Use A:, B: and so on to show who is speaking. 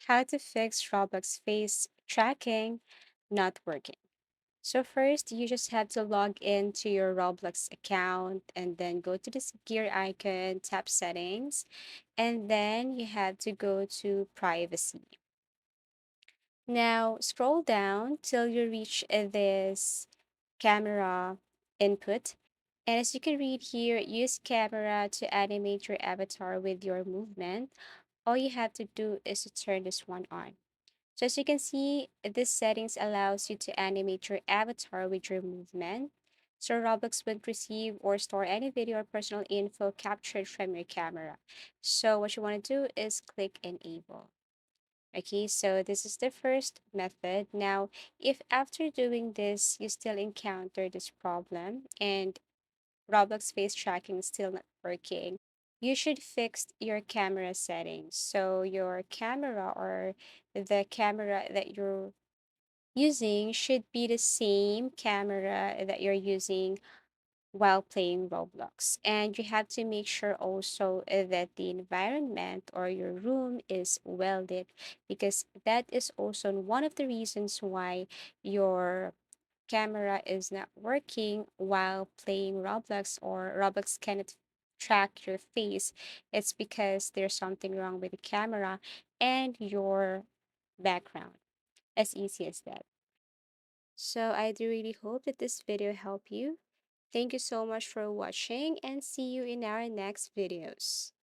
A: how to fix Roblox face tracking not working. So first, you just have to log into your Roblox account and then go to this gear icon, tap settings, and then you have to go to privacy. Now, scroll down till you reach this camera input. And as you can read here, use camera to animate your avatar with your movement. All you have to do is to turn this one on. So as you can see, this settings allows you to animate your avatar with your movement. So Roblox won't receive or store any video or personal info captured from your camera. So what you want to do is click enable. Okay, so this is the first method. Now, if after doing this, you still encounter this problem and Roblox face tracking is still not working, you should fix your camera settings. So your camera or the camera that you're using should be the same camera that you're using while playing Roblox. And you have to make sure also that the environment or your room is well lit because that is also one of the reasons why your camera is not working while playing Roblox or Roblox cannot track your face. It's because there's something wrong with the camera and your background. As easy as that. So I do really hope that this video helped you. Thank you so much for watching and see you in our next videos.